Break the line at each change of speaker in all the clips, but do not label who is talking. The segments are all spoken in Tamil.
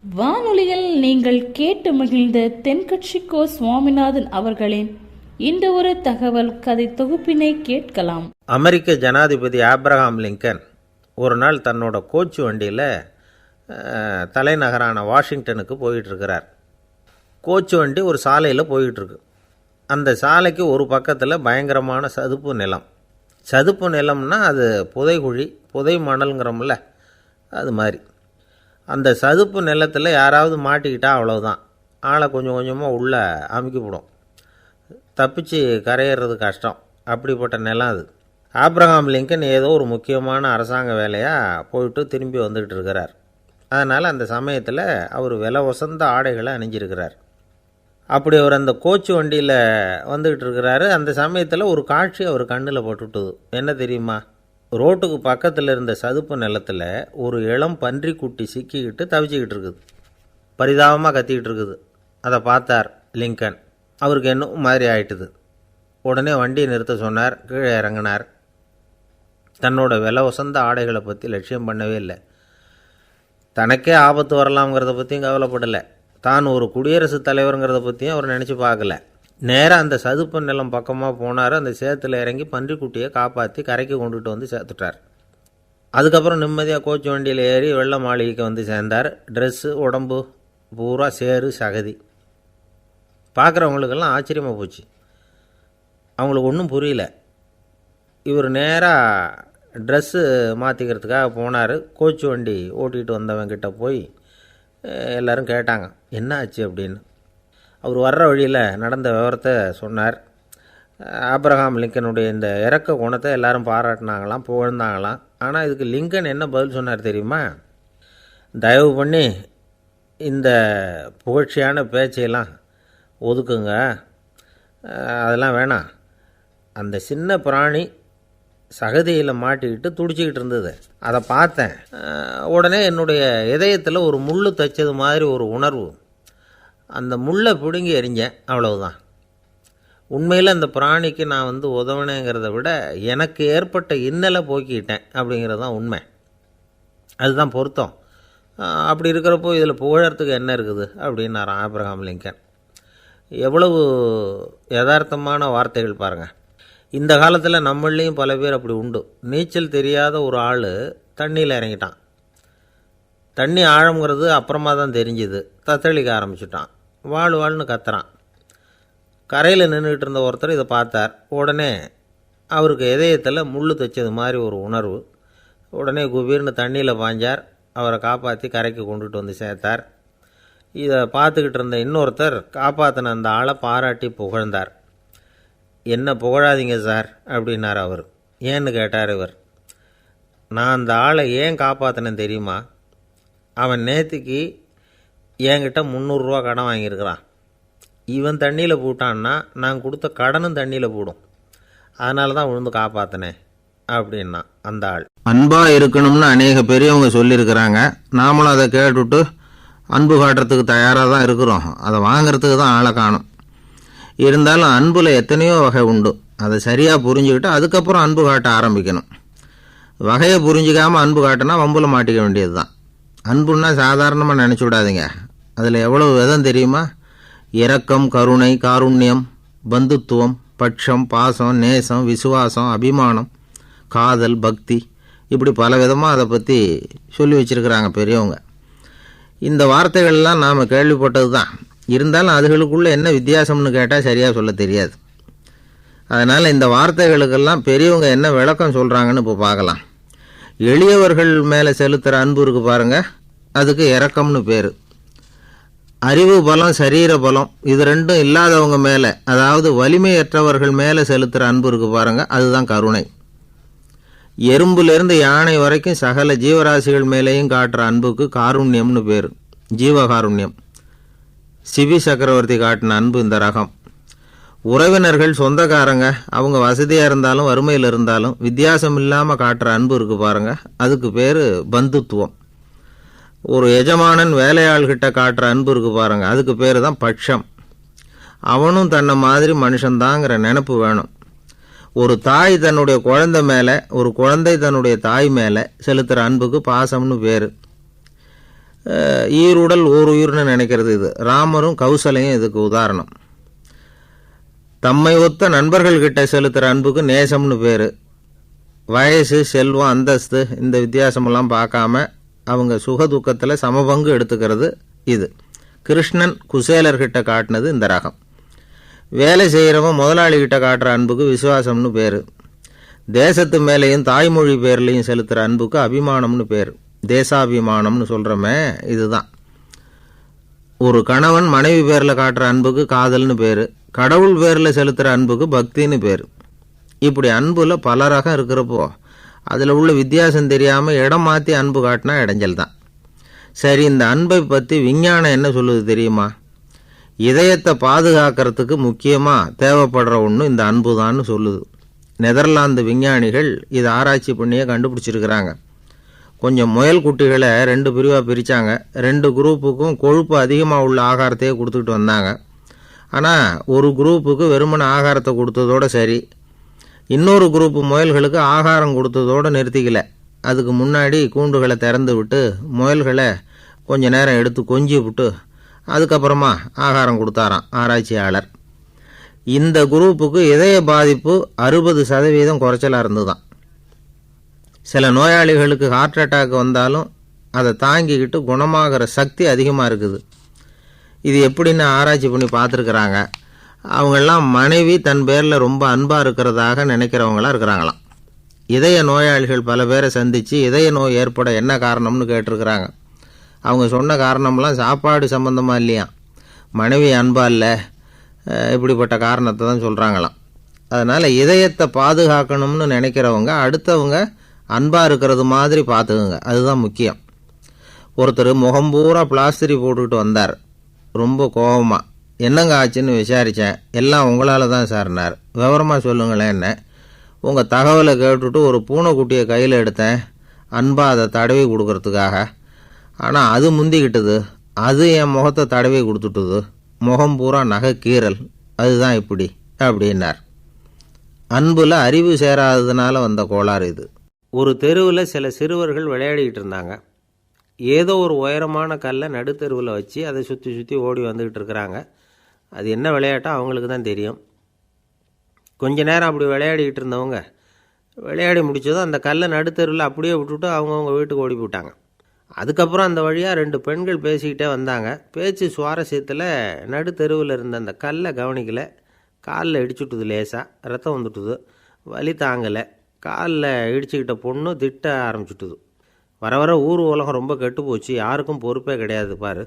வானொலியில் நீங்கள் கேட்டு மகிழ்ந்த தென்கட்சிக்கோ சுவாமிநாதன் அவர்களின் இந்த ஒரு தகவல் கதை தொகுப்பினை கேட்கலாம்.
அமெரிக்க ஜனாதிபதி ஆப்ரஹாம் லிங்கன் ஒரு நாள் தன்னோட கோச்சு வண்டியில் தலைநகரான வாஷிங்டனுக்கு போயிட்டுருக்கிறார். கோச்சு வண்டி ஒரு சாலையில் போயிட்டுருக்கு. அந்த சாலைக்கு ஒரு பக்கத்தில் பயங்கரமான சதுப்பு நிலம். சதுப்பு நிலம்னா அது புதைகுழி, புதை மணல்ங்கிறோம்ல, அது மாதிரி. அந்த சதுப்பு நிலத்தில் யாராவது மாட்டிக்கிட்டா அவ்வளோதான், ஆளை கொஞ்சம் கொஞ்சமாக உள்ளே அமுக்கிவிடும். தப்பிச்சு கரையிறது கஷ்டம். அப்படிப்பட்ட நிலம் அது. ஆப்ரஹாம் லிங்கன் ஏதோ ஒரு முக்கியமான அரசாங்க வேலையாக போயிட்டு திரும்பி வந்துக்கிட்டு இருக்கிறார். அதனால் அந்த சமயத்தில் அவர் விலை உசந்த ஆடைகளை அணிஞ்சிருக்கிறார். அப்படி அவர் அந்த கோச்சு வண்டியில் வந்துக்கிட்டு இருக்கிறாரு. அந்த சமயத்தில் ஒரு காட்சி அவர் கண்ணில் பட்டுவிட்டது. என்ன தெரியுமா? ரோட்டுக்கு பக்கத்தில் இருந்த சதுப்பு நிலத்தில் ஒரு இளம் பன்றிக்குட்டி சிக்கிக்கிட்டு தவிச்சிக்கிட்டு இருக்குது. பரிதாபமாக கத்திக்கிட்டு இருக்குது. அதை பார்த்தார் லிங்கன். அவருக்கு என்ன மாதிரி ஆயிட்டுது. உடனே வண்டியை நிறுத்த சொன்னார். கீழே இறங்கினார். தன்னோட விலை உசந்த ஆடைகளை பற்றி லட்சியம் பண்ணவே இல்லை. தனக்கே ஆபத்து வரலாம்ங்கிறத பற்றியும் கவலைப்படலை. தான் ஒரு குடியரசுத் தலைவருங்கிறத பற்றியும் அவர் நினச்சி பார்க்கல. நேராக அந்த சதுப்பு நிலம் பக்கமாக போனார். அந்த சேத்துல இறங்கி பன்றிக்குட்டியை காப்பாற்றி கரைக்கு கொண்டுட்டு வந்து சேர்த்துட்டார். அதுக்கப்புறம் நிம்மதியாக கோச்சு வண்டியில் ஏறி வெள்ள மாளிகைக்கு வந்து சேர்ந்தார். ட்ரெஸ்ஸு, உடம்பு பூரா சேறு சகதி. பார்க்குறவங்களுக்கெல்லாம் ஆச்சரியமாக போச்சு. அவங்களுக்கு ஒன்றும் புரியல. இவர் நேராக ட்ரெஸ்ஸு மாற்றிக்கிறதுக்காக போனார். கோச்சு வண்டி ஓட்டிகிட்டு வந்தவங்கிட்ட போய் எல்லோரும் கேட்டாங்க, என்ன ஆச்சு அப்படின்னு. அவர் வர்ற வழியில் நடந்த விவரத்தை சொன்னார். ஆப்ரஹாம் லிங்கனுடைய இந்த இறக்க குணத்தை எல்லாரும் பாராட்டினாங்களாம், புகழ்ந்தாங்களாம். ஆனால் இதுக்கு லிங்கன் என்ன பதில் சொன்னார் தெரியுமா? தயவு பண்ணி இந்த புகழ்ச்சியான பேச்சையெல்லாம் ஒதுக்குங்க, அதெல்லாம் வேணாம். அந்த சின்ன பிராணி சகதியில் மாட்டிக்கிட்டு துடிச்சிக்கிட்டு இருந்தது, அதை பார்த்தேன். உடனே என்னுடைய இதயத்தில் ஒரு முள் தைச்சது மாதிரி ஒரு உணர்வு. அந்த முள்ளை பிடுங்கி எறிஞ்சேன், அவ்வளவுதான். உண்மையில் அந்த பிராணிக்கு நான் உதவினேங்கிறத விட எனக்கு ஏற்பட்ட இன்னலை போக்கிட்டேன் அப்படிங்கிறது தான் உண்மை. அதுதான் பொருத்தம். அப்படி இருக்கிறப்போ இதில் புகழறதுக்கு என்ன இருக்குது அப்படின்னாராம் ஆப்ரஹாம் லிங்கன். எவ்வளவு யதார்த்தமான வார்த்தைகள் பாருங்கள். இந்த காலத்தில் நம்மளையும் பல பேர் அப்படி உண்டு. நீச்சல் தெரியாத ஒரு ஆள் தண்ணியில் இறங்கிட்டான். தண்ணி ஆழங்கிறது அப்புறமா தான் தெரிஞ்சுது. தத்தளிக்க ஆரம்பிச்சிட்டான். வாழ்னு கத்துறான். கரையில் நின்றுக்கிட்டு இருந்த ஒருத்தர் இதை பார்த்தார். உடனே அவருக்கு இதயத்தில் முள் தைச்சது மாதிரி ஒரு உணர்வு. உடனே குபீர்னு தண்ணியில் பாய்ஞ்சார். அவரை காப்பாற்றி கரைக்கு கொண்டுட்டு வந்து சேர்த்தார். இதை பார்த்துக்கிட்டு இருந்த இன்னொருத்தர் காப்பாற்றின அந்த ஆளை பாராட்டி புகழ்ந்தார். என்ன புகழாதீங்க சார் அப்படின்னார் அவர். ஏன்னு கேட்டார் இவர். நான் அந்த ஆளை ஏன் காப்பாற்றினேன் தெரியுமா? அவன் நேற்றுக்கு என்கிட்ட 300 ரூபா கடன் வாங்கியிருக்கிறான். இவன் தண்ணியில் போட்டான்னா நான் கொடுத்த கடனும் தண்ணியில் போடும். அதனால தான் விழுந்து காப்பாற்றினேன் அப்படின்னா அந்த ஆள். அன்பாக இருக்கணும்னு அநேக பெரியவங்க சொல்லியிருக்கிறாங்க. நாமளும் அதை கேட்டுவிட்டு அன்பு காட்டுறதுக்கு தயாராக தான் இருக்கிறோம். அதை வாங்கிறதுக்கு தான் ஆளை காணும். இருந்தாலும் அன்பில் எத்தனையோ வகை உண்டு. அதை சரியாக புரிஞ்சுக்கிட்டு அதுக்கப்புறம் அன்பு காட்ட ஆரம்பிக்கணும். வகையை புரிஞ்சிக்காமல் அன்பு காட்டினா வம்புல மாட்டிக்க வேண்டியது தான். அன்புன்னா சாதாரணமாக நினச்சி விடாதீங்க. அதில் எவ்வளவு விதம் தெரியுமா? இரக்கம், கருணை, காருண்யம், பந்துத்துவம், பட்சம், பாசம், நேசம், விசுவாசம், அபிமானம், காதல், பக்தி, இப்படி பல விதமாக அதை பற்றி சொல்லி வச்சுருக்கிறாங்க பெரியவங்க. இந்த வார்த்தைகள்லாம் நாம் கேள்விப்பட்டது தான். இருந்தாலும் அதுகளுக்குள்ளே என்ன வித்தியாசம்னு கேட்டால் சரியாக சொல்ல தெரியாது. அதனால் இந்த வார்த்தைகளுக்கெல்லாம் பெரியவங்க என்ன விளக்கம் சொல்கிறாங்கன்னு இப்போ பார்க்கலாம். எளியவர்கள் மேலே செலுத்துகிற அன்பு இருக்கு பாருங்கள், அதுக்கு இரக்கம்னு பேர். அறிவு பலம், சரீர பலம், இது ரெண்டும் இல்லாதவங்க மேலே, அதாவது வலிமையற்றவர்கள் மேலே செலுத்துகிற அன்பு இருக்கு பாருங்கள், அதுதான் கருணை. எறும்புலேருந்து யானை வரைக்கும் சகல ஜீவராசிகள் மேலேயும் காட்டுற அன்புக்கு காருண்யம்னு பேர், ஜீவகாருண்யம். சிவி சக்கரவர்த்தி காட்டின அன்பு இந்த ரகம். உறவினர்கள், சொந்தக்காரங்க, அவங்க வசதியாக இருந்தாலும் வறுமையில் இருந்தாலும் வித்தியாசம் இல்லாமல் காட்டுற அன்பு இருக்கு பாருங்க, அதுக்கு பேர் பந்துத்துவம். ஒரு எஜமானன் வேலையாள்கிட்ட காட்டுற அன்பு இருக்கு பாருங்க, அதுக்கு பேர் தான் பட்சம். அவனும் தன்னை மாதிரி மனுஷன்தாங்கிற நினப்பு வேணும். ஒரு தாய் தன்னுடைய குழந்தை மேலே, ஒரு குழந்தை தன்னுடைய தாய் மேலே செலுத்துகிற அன்புக்கு பாசம்னு பேர். ஈருடல் ஓர் உயிர்னு நினைக்கிறது. இது ராமரும் கௌசலையும் இதுக்கு உதாரணம். தம்மை ஒத்த நண்பர்கள்கிட்ட செலுத்துகிற அன்புக்கு நேசம்னு பேர். வயசு, செல்வம், அந்தஸ்து இந்த வித்தியாசமெல்லாம் பார்க்காம அவங்க சுக துக்கத்தில் சமபங்கு எடுத்துக்கிறது இது. கிருஷ்ணன் குசேலர்கிட்ட காட்டினது இந்த ரகம். வேலை செய்கிறவன் முதலாளிகிட்ட காட்டுற அன்புக்கு விசுவாசம்னு பேர். தேசத்து மேலேயும் தாய்மொழி பேர்லையும் செலுத்துகிற அன்புக்கு அபிமானம்னு பேர். தேசாபிமானம்னு சொல்கிறோமே இதுதான். ஒரு கணவன் மனைவி பேரில் காட்டுற அன்புக்கு காதல்னு பேர். கடவுள் பேரில் செலுத்துகிற அன்புக்கு பக்தின்னு பேர். இப்படி அன்புல பல ரகம் இருக்கிறப்போ அதில் உள்ள வித்தியாசம் தெரியாமல் இடம் மாற்றி அன்பு காட்டினா இடைஞ்சல் தான். சரி, இந்த அன்பை பற்றி விஞ்ஞானம் என்ன சொல்லுது தெரியுமா? இதயத்தை பாதுகாக்கிறதுக்கு முக்கியமாக தேவைப்படுற ஒன்று இந்த அன்பு தான்னு சொல்லுது. நெதர்லாந்து விஞ்ஞானிகள் இதை ஆராய்ச்சி பண்ணியே கண்டுபிடிச்சிருக்கிறாங்க. கொஞ்சம் முயல் குட்டிகளை 2 பிரிவாக பிரித்தாங்க. 2 குரூப்புக்கும் கொழுப்பு அதிகமாக உள்ள ஆகாரத்தையே கொடுத்துக்கிட்டு வந்தாங்க. ஆனால் ஒரு குரூப்புக்கு வெறுமன ஆகாரத்தை கொடுத்ததோடு சரி, இன்னொரு குரூப்பு முயல்களுக்கு ஆகாரம் கொடுத்ததோடு நிறுத்திக்கல. அதுக்கு முன்னாடி கூண்டுகளை திறந்து விட்டு முயல்களை கொஞ்ச நேரம் எடுத்து கொஞ்சி விட்டு அதுக்கப்புறமா ஆகாரம் கொடுத்தாராம் ஆராய்ச்சியாளர். இந்த குரூப்புக்கு இதய பாதிப்பு 60% குறைச்சலாக இருந்துதான். சில நோயாளிகளுக்கு ஹார்ட் அட்டாக் வந்தாலும் அதை தாங்கிக்கிட்டு குணமாகிற சக்தி அதிகமாக இருக்குது. இது எப்படின்னு ஆராய்ச்சி பண்ணி பார்த்துருக்குறாங்க. அவங்கெல்லாம் மனைவி தன் பேரில் ரொம்ப அன்பாக இருக்கிறதாக நினைக்கிறவங்களாம் இருக்கிறாங்களாம். இதய நோயாளிகள் பல பேரை சந்தித்து இதய நோய் ஏற்பட என்ன காரணம்னு கேட்டிருக்கிறாங்க. அவங்க சொன்ன காரணம்லாம் சாப்பாடு சம்மந்தமாக இல்லையா, மனைவி அன்பா இல்லை, இப்படிப்பட்ட காரணத்தை தான் சொல்கிறாங்களாம். அதனால் இதயத்தை பாதுகாக்கணும்னு நினைக்கிறவங்க அடுத்தவங்க அன்பாக இருக்கிறது மாதிரி பார்த்துக்குங்க, அதுதான் முக்கியம். ஒருத்தர் முகம் பூரா பிளாஸ்டரி போட்டுக்கிட்டு வந்தார். ரொம்ப கோபமாக, என்னங்க ஆச்சுன்னு விசாரித்தேன். எல்லாம் உங்களால் தான் சார்னார். விவரமாக சொல்லுங்களேன். என்ன உங்கள் தகவலை கேட்டுவிட்டு ஒரு பூனைக்குட்டியை கையில் எடுத்தேன், அன்பாக அதை தடவி கொடுக்கறதுக்காக. ஆனால் அது முந்திக்கிட்டது, அது என் முகத்தை தடவி கொடுத்துட்டுது, முகம் பூரா நகை கீறல், அதுதான் இப்படி அப்படின்னார். அன்புல அறிவு சேராததுனால வந்த கோளாறு இது. ஒரு தெருவில் சில சிறுவர்கள் விளையாடிக்கிட்டு இருந்தாங்க. ஏதோ ஒரு உயரமான கல்லை நடுத்தெருவில் வச்சு அதை சுற்றி சுற்றி ஓடி வந்துக்கிட்டு இருக்கிறாங்க. அது என்ன விளையாட்டோ அவங்களுக்கு தான் தெரியும். கொஞ்ச நேரம் அப்படி விளையாடிக்கிட்டு இருந்தவங்க விளையாடி முடித்ததும் அந்த கல்லை நடுத்தெருவில் அப்படியே விட்டுவிட்டு அவங்கவுங்க வீட்டுக்கு ஓடி போயிட்டாங்க. அதுக்கப்புறம் அந்த வழியாக 2 பெண்கள் பேசிக்கிட்டே வந்தாங்க. பேச்சு சுவாரஸ்யத்தில் நடுத்தெருவில் இருந்த அந்த கல்லை கவனிக்கலை. காலில் இடிச்சுட்டுது, லேசாக ரத்தம் வந்துட்டுது, வலி தாங்கலை. காலில் இடிச்சுக்கிட்ட பொண்ணு திட்ட ஆரம்பிச்சுட்டுது. வர வர ஊர் உலகம் ரொம்ப கெட்டு போச்சு, யாருக்கும் பொறுப்பே கிடையாது பாரு,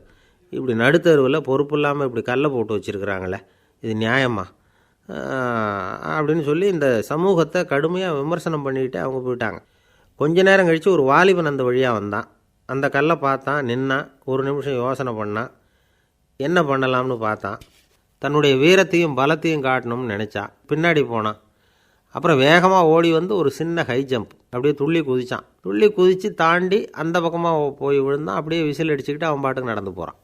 இப்படி நடுத்தெருவில் பொறுப்பு இல்லாமல் இப்படி கல்லை போட்டு வச்சுருக்குறாங்களே, இது நியாயமா அப்படின்னு சொல்லி இந்த சமூகத்தை கடுமையாக விமர்சனம் பண்ணிக்கிட்டு அவங்க போயிட்டாங்க. கொஞ்ச நேரம் கழித்து ஒரு வாலிபன் அந்த வழியாக வந்தான். அந்த கல்லை பார்த்தான், நின்னான், ஒரு நிமிஷம் யோசனை பண்ணான், என்ன பண்ணலாம்னு பார்த்தான். தன்னுடைய வீரத்தையும் பலத்தையும் காட்டணும்னு நினச்சான். பின்னாடி போனான். அப்புறம் வேகமாக ஓடி வந்து ஒரு சின்ன ஹை ஜம்ப் அப்படியே துள்ளி குதித்தான். துள்ளி குதித்து தாண்டி அந்த பக்கமாக போய் விழுந்தான். அப்படியே விசில் அடிச்சுக்கிட்டு அவன் பாட்டுக்கு நடந்து போகிறான்.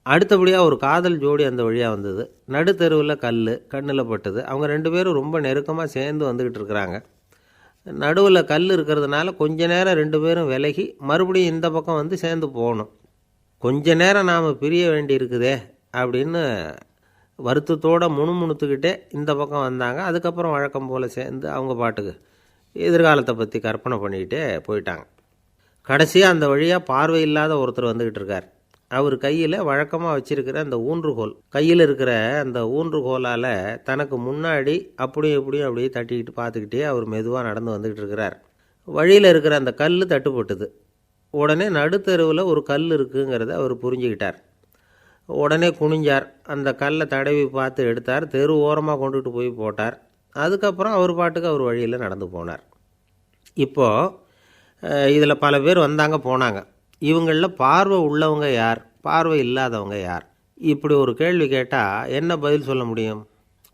அடுத்தபடியாக ஒரு காதல் ஜோடி அந்த வழியாக வந்தது. நடுத்தெருவில் கண்ணில் பட்டது. அவங்க 2 பேரும் ரொம்ப நெருக்கமாக சேர்ந்து வந்துக்கிட்டு இருக்கிறாங்க. நடுவில் கல் இருக்கிறதுனால கொஞ்ச நேரம் 2 பேரும் விலகி மறுபடியும் இந்த பக்கம் வந்து சேர்ந்து போகணும். கொஞ்ச நேரம் நாம் பிரிய வேண்டி இருக்குதே அப்படின்னு வருத்தத்தோடு முணுமுணுத்துக்கிட்டே இந்த பக்கம் வந்தாங்க. அதுக்கப்புறம் வழக்கம் போல் சேர்ந்து அவங்க பாட்டுக்கு எதிர்காலத்தை பற்றி கற்பனை பண்ணிக்கிட்டே போயிட்டாங்க. கடைசியாக அந்த வழியாக பார்வை இல்லாத ஒருத்தர் வந்துக்கிட்டு இருக்கார். அவர் கையில் வழக்கமாக வச்சுருக்கிற அந்த ஊன்றுகோல், கையில் இருக்கிற அந்த ஊன்றுகோலால் தனக்கு முன்னாடி அப்படியும் இப்படியும் அப்படியே தட்டிக்கிட்டு பார்த்துக்கிட்டே அவர் மெதுவாக நடந்து வந்துக்கிட்டு இருக்கிறார். வழியில் இருக்கிற அந்த கல் தட்டுப்பட்டுது. உடனே நடுத்தெருவில் ஒரு கல் இருக்குங்கிறத அவர் புரிஞ்சுக்கிட்டார். உடனே குனிஞ்சார். அந்த கல்லை தடவி பார்த்து எடுத்தார். தெரு ஓரமாக கொண்டுட்டு போய் போட்டார். அதுக்கப்புறம் அவர் பாட்டுக்கு அவர் வழியில் நடந்து போனார். இப்போது இதில் பல பேர் வந்தாங்க போனாங்க. இவங்களில் பார்வை உள்ளவங்க யார், பார்வை இல்லாதவங்க யார்? இப்படி ஒரு கேள்வி கேட்டால் என்ன பதில் சொல்ல முடியும்?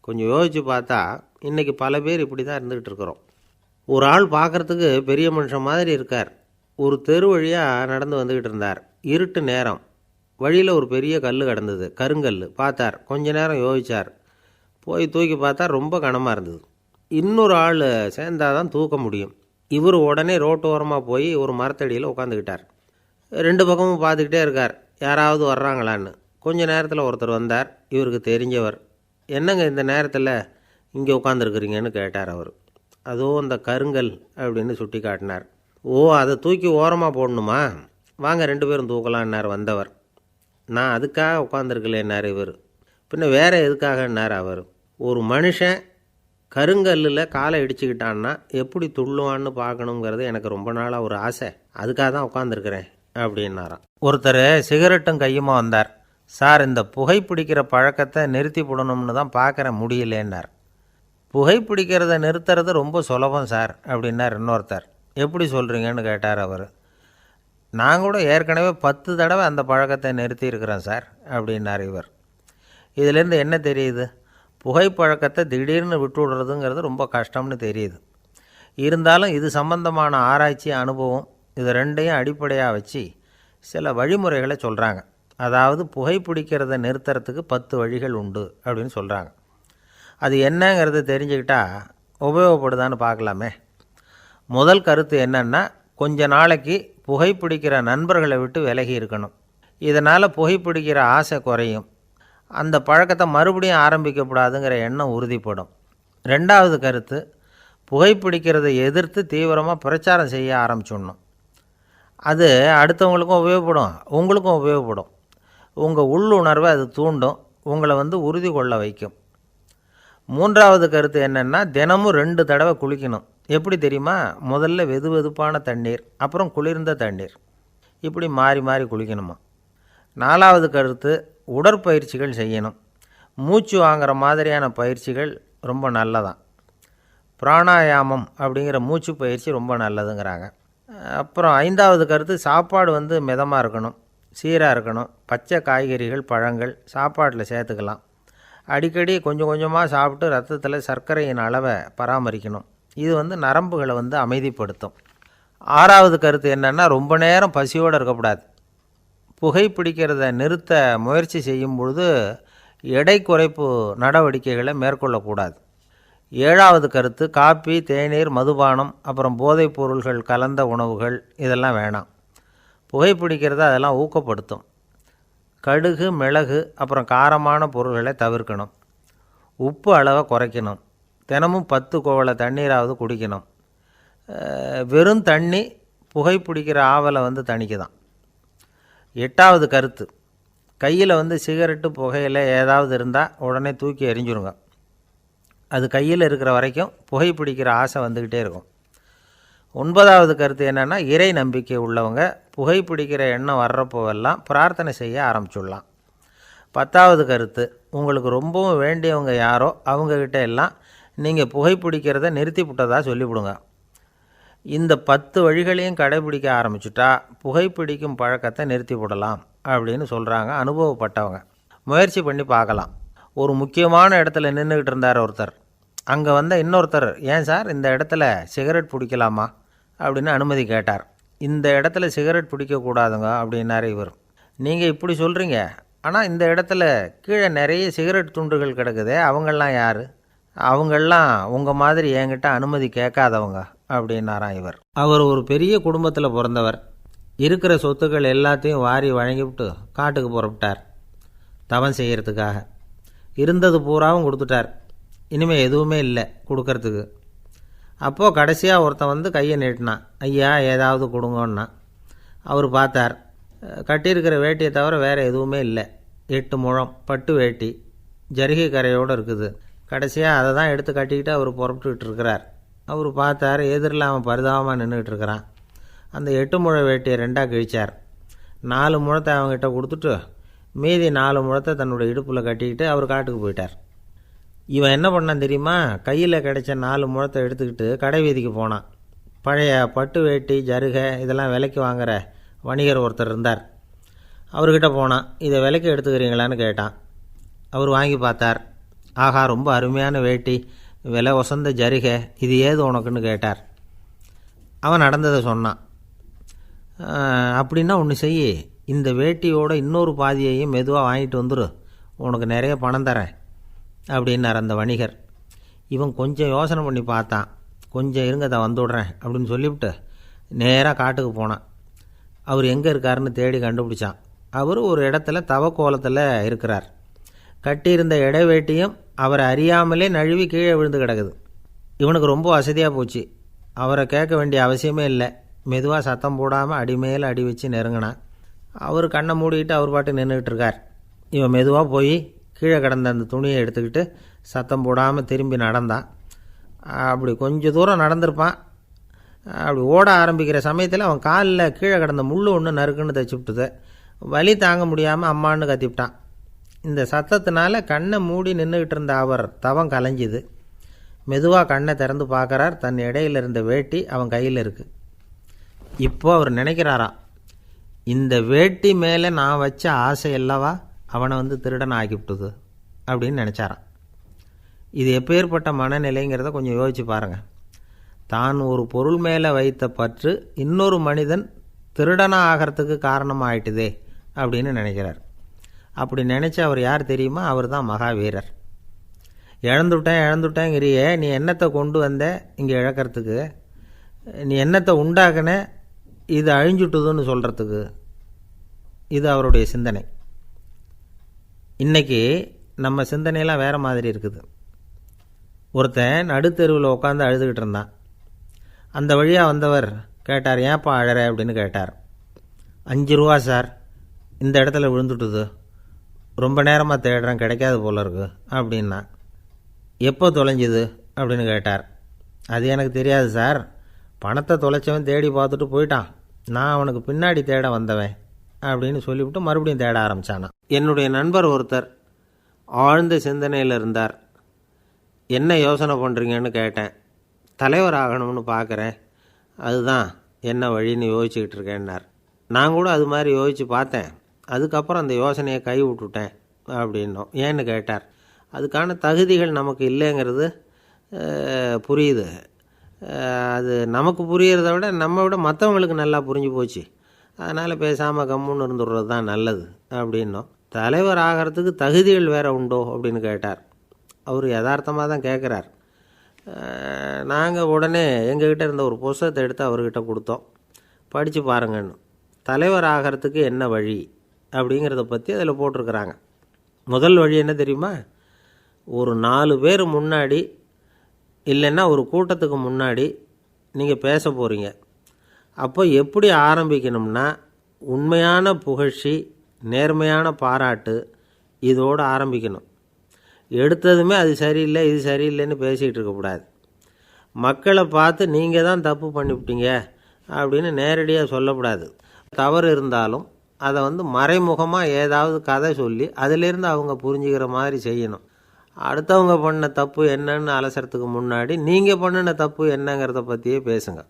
கொஞ்சம் யோசித்து பார்த்தா இன்றைக்கி பல பேர் இப்படி தான் இருந்துக்கிட்டு இருக்கிறோம். ஒரு ஆள் பார்க்குறதுக்கு பெரிய மனுஷன் மாதிரி இருக்கார். ஒரு தெரு வழியாக நடந்து வந்துக்கிட்டு இருந்தார். இருட்டு நேரம். வழியில் ஒரு பெரிய கல் கிடந்தது, கருங்கல். பார்த்தார். கொஞ்ச நேரம் யோசித்தார். போய் தூக்கி பார்த்தா ரொம்ப கனமாக இருந்தது. இன்னொரு ஆள் சேர்ந்தால் தான் தூக்க முடியும். இவர் உடனே ரோட்டோரமாக போய் ஒரு மரத்தடியில் உட்காந்துக்கிட்டார். 2 பக்கமும் பார்த்துக்கிட்டே இருக்கார், யாராவது வர்றாங்களான்னு. கொஞ்ச நேரத்தில் ஒருத்தர் வந்தார், இவருக்கு தெரிஞ்சவர். என்னங்க இந்த நேரத்தில் இங்கே உட்காந்துருக்குறீங்கன்னு கேட்டார் அவர். அதோ அந்த கருங்கல் அப்படின்னு சுட்டி காட்டினார். ஓ, அதை தூக்கி ஓரமாக போடணுமா, வாங்க 2 பேரும் தூக்கலான்னார் வந்தவர். நான் அதுக்காக உட்காந்துருக்கலேன்னார் இவர். பின்ன வேறு எதுக்காகன்னார் அவர். ஒரு மனுஷன் கருங்கல்லில் காலை இடிச்சுக்கிட்டான்னா எப்படி துள்ளுவான்னு பார்க்கணுங்கிறது எனக்கு ரொம்ப நாளாக ஒரு ஆசை, அதுக்காக தான் உட்காந்துருக்கிறேன் அப்படின்னாராம். ஒருத்தர் சிகரெட்டும் கையுமா வந்தார். சார், இந்த புகைப்பிடிக்கிற பழக்கத்தை நிறுத்தி போடணும்னு தான் பார்க்குறேன், முடியலேன்னார். புகைப்பிடிக்கிறத நிறுத்துறது ரொம்ப சுலபம் சார் அப்படின்னார் இன்னொருத்தர். எப்படி சொல்கிறீங்கன்னு கேட்டார் அவர். நான் கூட ஏற்கனவே 10 தடவை அந்த பழக்கத்தை நிறுத்தி இருக்கிறேன் சார் அப்படின்னார் இவர். இதிலேருந்து என்ன தெரியுது? புகைப்பழக்கத்தை திடீர்னு விட்டு விடுறதுங்கிறது ரொம்ப கஷ்டம்னு தெரியுது. இருந்தாலும் இது சம்பந்தமான ஆராய்ச்சி, அனுபவம், இது 2ஐயும் அடிப்படையாக வச்சு சில வழிமுறைகளை சொல்கிறாங்க. அதாவது புகைப்பிடிக்கிறத நிறுத்துறதுக்கு 10 வழிகள் உண்டு அப்படின்னு சொல்கிறாங்க. அது என்னங்கிறத தெரிஞ்சுக்கிட்டால் உபயோகப்படுதான்னு பார்க்கலாமே. முதல் கருத்து என்னென்னா, கொஞ்ச நாளைக்கு புகைப்பிடிக்கிற நண்பர்களை விட்டு விலகி இருக்கணும். இதனால் புகைப்பிடிக்கிற ஆசை குறையும், அந்த பழக்கத்தை மறுபடியும் ஆரம்பிக்கப்படாதுங்கிற எண்ணம் உறுதிப்படும். 2வது கருத்து, புகைப்பிடிக்கிறதை எதிர்த்து தீவிரமாக பிரச்சாரம் செய்ய ஆரம்பிச்சிடணும். அது அடுத்தவங்களுக்கும் உபயோகப்படும், உங்களுக்கும் உபயோகப்படும். உங்கள் உள்ளுணர்வை அது தூண்டும், உங்களை உறுதி கொள்ள வைக்கும். 3வது கருத்து என்னென்னா, தினமும் 2 தடவை குளிக்கணும். எப்படி தெரியுமா? முதல்ல வெது வெதுப்பான தண்ணீர், அப்புறம் குளிர்ந்த தண்ணீர், இப்படி மாறி மாறி குளிக்கணுமா. 4வது கருத்து, உடற்பயிற்சிகள் செய்யணும். மூச்சு வாங்குகிற மாதிரியான பயிற்சிகள் ரொம்ப நல்லதான். பிராணாயாமம் அப்படிங்கிற மூச்சு பயிற்சி ரொம்ப நல்லதுங்கிறாங்க. அப்புறம் 5வது கருத்து, சாப்பாடு மிதமாக இருக்கணும், சீராக இருக்கணும். பச்சை காய்கறிகள், பழங்கள் சாப்பாட்டில் சேர்த்துக்கலாம். அடிக்கடி கொஞ்சம் கொஞ்சமாக சாப்பிட்டு ரத்தத்தில் சர்க்கரையின் அளவை பராமரிக்கணும். இது நரம்புகளை அமைதிப்படுத்தும். 6வது கருத்து என்னென்னா, ரொம்ப நேரம் பசியோடு இருக்கக்கூடாது. புகைப்பிடிக்கிறத நிறுத்த முயற்சி செய்யும் பொழுது எடை குறைப்பு நடவடிக்கைகளை மேற்கொள்ளக்கூடாது. 7வது கருத்து, காப்பி, தேநீர், மதுபானம், அப்புறம் போதைப் பொருள்கள் கலந்த உணவுகள் இதெல்லாம் வேணாம். புகைப்பிடிக்கிறத அதெல்லாம் ஊக்கப்படுத்தும். கடுகு, மிளகு, அப்புறம் காரமான பொருள்களை தவிர்க்கணும். உப்பு அளவை குறைக்கணும். தினமும் 10 குவளை தண்ணீராவது குடிக்கணும். வெறும் தண்ணி புகைப்பிடிக்கிற ஆவலை தணிக்குதான். 8வது கருத்து, கையில் சிகரெட்டு, புகையில ஏதாவது இருந்தால் உடனே தூக்கி எறிஞ்சிருங்க. அது கையில் இருக்கிற வரைக்கும் புகைப்பிடிக்கிற ஆசை வந்துக்கிட்டே இருக்கும். 9வது கருத்து என்னென்னா, இறை நம்பிக்கை உள்ளவங்க புகைப்பிடிக்கிற எண்ணம் வர்றப்போவெல்லாம் பிரார்த்தனை செய்ய ஆரம்பிச்சுடலாம். 10வது கருத்து, உங்களுக்கு ரொம்பவும் வேண்டியவங்க யாரோ அவங்கக்கிட்ட எல்லாம் நீங்கள் புகைப்பிடிக்கிறத நிறுத்தி விட்டதாக சொல்லிவிடுங்க. இந்த 10 வழிகளையும் கடைபிடிக்க ஆரம்பிச்சுட்டா புகைப்பிடிக்கும் பழக்கத்தை நிறுத்தி விடலாம் அப்படின்னு சொல்கிறாங்க அனுபவப்பட்டவங்க. முயற்சி பண்ணி பார்க்கலாம். ஒரு முக்கியமான இடத்துல நின்றுக்கிட்டு இருந்தார் ஒருத்தர். அங்கே இன்னொருத்தர், ஏன் சார் இந்த இடத்துல சிகரெட் பிடிக்கலாமா அப்படின்னு அனுமதி கேட்டார். இந்த இடத்துல சிகரெட் பிடிக்கக்கூடாதுங்க அப்படின்னாரு இவர். நீங்கள் இப்படி சொல்கிறீங்க, ஆனால் இந்த இடத்துல கீழே நிறைய சிகரெட் துண்டுகள் கிடக்குதே, அவங்கெல்லாம் யார்? அவங்கெல்லாம் உங்கள் மாதிரி என்கிட்ட அனுமதி கேட்காதவங்க அப்படின்னாராம் இவர். அவர் ஒரு பெரிய குடும்பத்தில் பிறந்தவர். இருக்கிற சொத்துக்கள் எல்லாத்தையும் வாரி வழங்கிவிட்டு காட்டுக்கு புறப்பட்டார் தவம் செய்கிறதுக்காக. இருந்தது பூராவும் கொடுத்துட்டார். இனிமேல் எதுவுமே இல்லை கொடுக்கறதுக்கு. அப்போது கடைசியாக ஒருத்தன் கையை நீட்டினான். ஐயா ஏதாவது கொடுங்கன்னா. அவர் பார்த்தார். கட்டியிருக்கிற வேட்டியை தவிர வேறு எதுவுமே இல்லை. 8 முழம் பட்டு வேட்டி, ஜரிகை கரையோடு இருக்குது. கடைசியாக அதை தான் எடுத்து கட்டிக்கிட்டு அவர் புறப்பட்டுக்கிட்டு இருக்கிறார். அவர் பார்த்தார், எதிரில் அவன் பரிதாபமாக நின்றுக்கிட்டு இருக்கிறான். அந்த 8 முழ வேட்டியை 2ஆக கிழிச்சார். 4 முழத்தை அவங்ககிட்ட கொடுத்துட்டு மீதி 4 முழத்தை தன்னுடைய இடுப்பில் கட்டிக்கிட்டு அவர் காட்டுக்கு போயிட்டார். இவன் என்ன பண்ணான் தெரியுமா? கையில் கிடைச்ச 4 முழத்தை எடுத்துக்கிட்டு கடை வீதிக்கு போனான். பழைய பட்டு வேட்டி, ஜருகை இதெல்லாம் விலைக்கு வாங்குகிற வணிகர் ஒருத்தர் இருந்தார். அவர்கிட்ட போனான். இதை விலைக்கு எடுத்துக்கிறீங்களான்னு கேட்டான். அவர் வாங்கி பார்த்தார். ஆகா, ரொம்ப அருமையான வேட்டி, விலை ஒசந்த ஜருகை, இது ஏது உனக்குன்னு கேட்டார். அவன் நடந்ததை சொன்னான். அப்படின்னா ஒன்று செய், இந்த வேட்டியோட இன்னொரு பாதியையும் மெதுவாக வாங்கிட்டு வந்துரு, உனக்கு நிறைய பணம் தரேன் அப்படின்னார் அந்த வணிகர். இவன் கொஞ்சம் யோசனை பண்ணி பார்த்தான். கொஞ்சம் இருங்க, தான் வந்துவிடுறேன் அப்படின்னு சொல்லிவிட்டு நேராக காட்டுக்கு போனான். அவர் எங்கே இருக்காருன்னு தேடி கண்டுபிடிச்சான். அவர் ஒரு இடத்துல தவக்கோலத்தில் இருக்கிறார். கட்டியிருந்த இடைவேட்டியும் அவரை அறியாமலே நழுவி கீழே விழுந்து கிடக்குது. இவனுக்கு ரொம்ப வசதியாக போச்சு. அவரை கேட்க வேண்டிய அவசியமே இல்லை. மெதுவாக சத்தம் போடாமல் அடிமேல் அடி வச்சு நெருங்கினான். அவர் கண்ணை மூடிக்கிட்டு அவர் பாட்டு நின்றுக்கிட்டு இருக்கார். இவன் மெதுவாக போய் கீழே கிடந்த அந்த துணியை எடுத்துக்கிட்டு சத்தம் போடாமல் திரும்பி நடந்தான். அப்படி கொஞ்சம் தூரம் நடந்திருப்பான். அப்படி ஓட ஆரம்பிக்கிற சமயத்தில் அவன் காலில் கீழே கிடந்த முள் ஒன்று நறுக்குன்னு தைச்சி விட்டுது. வலி தாங்க முடியாமல் அம்மான்னு கத்திவிட்டான். இந்த சத்தத்தினால கண்ணை மூடி நின்றுக்கிட்டு இருந்த அவர் தவம் கலைஞ்சிது. மெதுவாக கண்ணை திறந்து பார்க்குறார். தன் இடையில இருந்த வேட்டி அவன் கையில் இருக்குது. இப்போ அவர் நினைக்கிறாராம், இந்த வேட்டி மேலே நான் வச்ச ஆசை அல்லவா அவனை திருடன் ஆக்கிவிட்டுது அப்படின்னு நினச்சாரான். இது எப்பேற்பட்ட மனநிலைங்கிறத கொஞ்சம் யோசிச்சு பாருங்கள். தான் ஒரு பொருள் மேலே வைத்த பற்று இன்னொரு மனிதன் திருடனாக ஆகிறதுக்கு காரணமாயிட்டுதே அப்படின்னு நினைக்கிறார். அப்படி நினச்ச அவர் யார் தெரியுமா? அவர் தான் மகாவீரர். இழந்துட்டேங்கிறியே, நீ என்னத்தை கொண்டு வந்த இங்கே இழக்கிறதுக்கு? நீ என்னத்தை உண்டாக்குன இது அழிஞ்சுட்டுதுன்னு சொல்கிறதுக்கு? இது அவருடைய சிந்தனை. இன்றைக்கி நம்ம சிந்தனையெல்லாம் வேறு மாதிரி இருக்குது. ஒருத்தன் நடுத்தெருவில் உட்காந்து அழுதுகிட்டு இருந்தான். அந்த வழியாக வந்தவர் கேட்டார், ஏன்ப்பா அழற அப்படின்னு கேட்டார். 5 ரூபா சார், இந்த இடத்துல விழுந்துட்டுது, ரொம்ப நேரமாக தேடுறேன், கிடைக்காது போல இருக்கு அப்படின்னா. எப்போ தொலைஞ்சுது அப்படின்னு கேட்டார். அது எனக்கு தெரியாது சார், பணத்தை தொலைச்சவன் தேடி பார்த்துட்டு போயிட்டான், நான் அவனுக்கு பின்னாடி தேட வந்தவன் அப்படின்னு சொல்லிவிட்டு மறுபடியும் தேட ஆரம்பித்தானான். என்னுடைய நண்பர் ஒருத்தர் ஆழ்ந்த சிந்தனையில் இருந்தார். என்ன யோசனை பண்ணுறீங்கன்னு கேட்டேன். தலைவர் ஆகணும்னு பார்க்குறேன், அதுதான் என்ன வழின்னு யோசிச்சுக்கிட்டு இருக்கேன்னார். நான் கூட அது மாதிரி யோசித்து பார்த்தேன். அதுக்கப்புறம் அந்த யோசனையை கை விட்டுட்டேன் அப்படின்னோம். ஏன்னு கேட்டார். அதுக்கான தகுதிகள் நமக்கு இல்லைங்கிறது புரியுது. அது நமக்கு புரியறத விட நம்ம விட மற்றவங்களுக்கு நல்லா புரிஞ்சு போச்சு. அதனால் பேசாமல் கம்முன்னு இருந்துடுறது தான் நல்லது அப்படின்னோம். தலைவர் ஆகிறதுக்கு தகுதிகள் வேறு உண்டோ அப்படின்னு கேட்டார். அவர் யதார்த்தமாக தான் கேட்குறார். நாங்கள் உடனே எங்ககிட்ட இருந்த ஒரு புஸ்தகத்தை எடுத்து அவர்கிட்ட கொடுத்தோம். படித்து பாருங்கன்னு. தலைவர் ஆகிறதுக்கு என்ன வழி அப்படிங்கிறத பற்றி அதில் போட்டிருக்கிறாங்க. முதல் வழி என்ன தெரியுமா? ஒரு 4 பேர் முன்னாடி இல்லைன்னா ஒரு கூட்டத்துக்கு முன்னாடி நீங்கள் பேச போகிறீங்க. அப்போ எப்படி ஆரம்பிக்கணும்னா, உண்மையான புகழ்ச்சி, நேர்மையான பாராட்டு, இதோடு ஆரம்பிக்கணும். எடுத்ததுமே அது சரியில்லை இது சரியில்லைன்னு பேசிகிட்டு இருக்கக்கூடாது. மக்களை பார்த்து நீங்கள் தான் தப்பு பண்ணிவிட்டீங்க அப்படின்னு நேரடியாக சொல்லக்கூடாது. தவறு இருந்தாலும் அதை மறைமுகமாக ஏதாவது கதை சொல்லி அதிலேருந்து அவங்க புரிஞ்சுக்கிற மாதிரி செய்யணும். அடுத்தவங்க பண்ண தப்பு என்னன்னு அலசறதுக்கு முன்னாடி நீங்கள் பண்ணின தப்பு என்னங்கிறத பற்றியே பேசுங்க.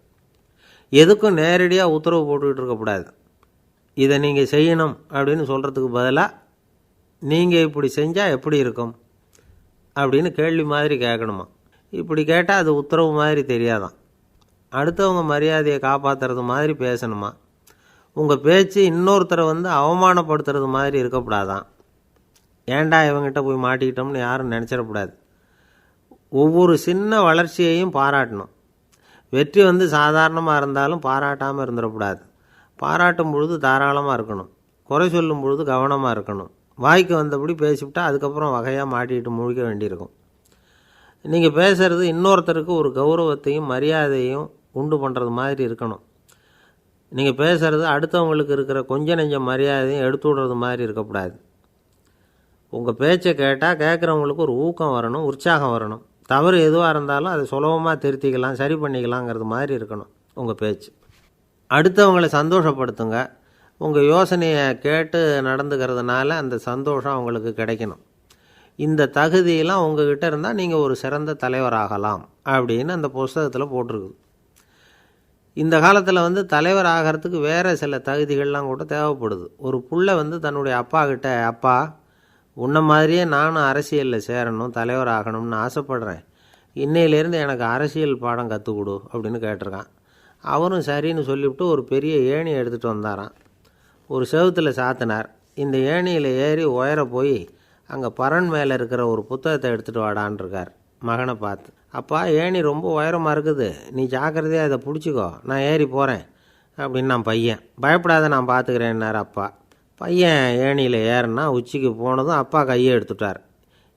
எதுக்கும் நேரடியாக உத்தரவு போட்டுக்கிட்டு இருக்கக்கூடாது. இதை நீங்கள் செய்யணும் அப்படின்னு சொல்கிறதுக்கு பதிலாக நீங்கள் இப்படி செஞ்சால் எப்படி இருக்கும் அப்படின்னு கேள்வி மாதிரி கேட்கணுமா. இப்படி கேட்டால் அது உத்தரவு மாதிரி தெரியாதான். அடுத்தவங்க மரியாதையை காப்பாற்றுறது மாதிரி பேசணுமா. உங்கள் பேச்சு இன்னொருத்தரை அவமானப்படுத்துறது மாதிரி இருக்கக்கூடாதான். ஏண்டா இவங்கிட்ட போய் மாட்டிக்கிட்டோம்னு யாரும் நினச்சிடக்கூடாது. ஒவ்வொரு சின்ன வளர்ச்சியையும் பாராட்டணும். வெற்றி சாதாரணமாக இருந்தாலும் பாராட்டாமல் இருந்துடக்கூடாது. பாராட்டும் பொழுது தாராளமாக இருக்கணும். குறை சொல்லும் பொழுது கவனமாக இருக்கணும். வாய்க்கு வந்தபடி பேசிவிட்டால் அதுக்கப்புறம் வகையாக மாட்டிக்கிட்டு முழிக்க வேண்டியிருக்கும். நீங்கள் பேசுகிறது இன்னொருத்தருக்கு ஒரு கௌரவத்தையும் மரியாதையும் உண்டு பண்ணுறது மாதிரி இருக்கணும். நீங்கள் பேசுகிறது அடுத்தவங்களுக்கு இருக்கிற கொஞ்ச நெஞ்ச மரியாதையும் எடுத்து விடுறது மாதிரி இருக்கக்கூடாது. உங்கள் பேச்சை கேட்டால் கேட்குறவங்களுக்கு ஒரு ஊக்கம் வரணும், உற்சாகம் வரணும். தவறு எதுவாக இருந்தாலும் அதை சுலபமாக திருத்திக்கலாம், சரி பண்ணிக்கலாங்கிறது மாதிரி இருக்கணும் உங்கள் பேச்சு. அடுத்தவங்களை சந்தோஷப்படுத்துங்க. உங்கள் யோசனையை கேட்டு நடந்துக்கிறதுனால அந்த சந்தோஷம் அவங்களுக்கு கிடைக்கணும். இந்த தகுதியெல்லாம் உங்ககிட்ட இருந்தால் நீங்கள் ஒரு சிறந்த தலைவராகலாம் அப்படின்னு அந்த புஸ்தகத்தில் போட்டிருக்குது. இந்த காலத்தில் தலைவர் ஆகிறதுக்கு வேறு சில தகுதிகள்லாம் கூட தேவைப்படுது. ஒரு புள்ள தன்னுடைய அப்பா கிட்ட, அப்பா உன்ன மாதிரியே நானும் அரசியலில் சேரணும், தலைவர் ஆகணும்னு ஆசைப்படுறேன், இன்னையிலேருந்து எனக்கு அரசியல் பாடம் கற்றுக் கொடு அப்படின்னு கேட்டிருக்கான். அவரும் சரின்னு சொல்லிவிட்டு ஒரு பெரிய ஏணியை எடுத்துகிட்டு வந்தாராம். ஒரு செவுத்தில் சாத்தினார். இந்த ஏணியில் ஏறி உயர போய் அங்கே பரன் மேலே இருக்கிற ஒரு புத்தகத்தை எடுத்துகிட்டு வாடான்னு இருக்கார். மகனை பார்த்து, அப்பா ஏணி ரொம்ப உயரமாக இருக்குது, நீ ஜாக்கிரதையாக இதை பிடிச்சிக்கோ, நான் ஏறி போகிறேன் அப்படின்னு நான் பையன். பயப்படாத, நான் பார்த்துக்கிறேன்னார் அப்பா. பையன் ஏணியில் ஏறினா உச்சிக்கு போனதும் அப்பா கையை எடுத்துட்டார்.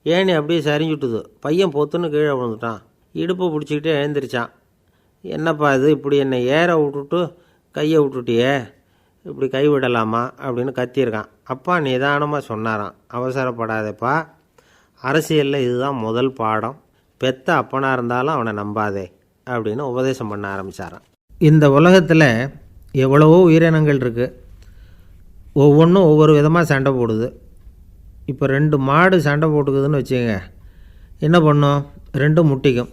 ஏணி அப்படியே சரிஞ்சுட்டுது. பையன் பொத்துன்னு கீழே விழுந்துட்டான். இடுப்பை பிடிச்சிக்கிட்டே எழுந்திரிச்சான். என்னப்பா இது, இப்படி என்னை ஏற விட்டுட்டு கையை விட்டுட்டியே, இப்படி கை விடலாமா அப்படின்னு கத்தியிருக்கான். அப்பா நிதானமாக சொன்னாராம், அவசரப்படாதேப்பா, அரசியலில் இதுதான் முதல் பாடம், பெத்த அப்பனாக இருந்தாலும் அவனை நம்பாதே அப்படின்னு உபதேசம் பண்ண ஆரம்பித்தாராம். இந்த உலகத்தில் எவ்வளவோ உயிரினங்கள் இருக்குது. ஒவ்வொன்றும் ஒவ்வொரு விதமாக சண்டை போடுது. இப்போ 2 மாடு சண்டை போட்டுக்குதுன்னு வச்சுக்கோங்க, என்ன பண்ணும்? 2 முட்டிக்கும்.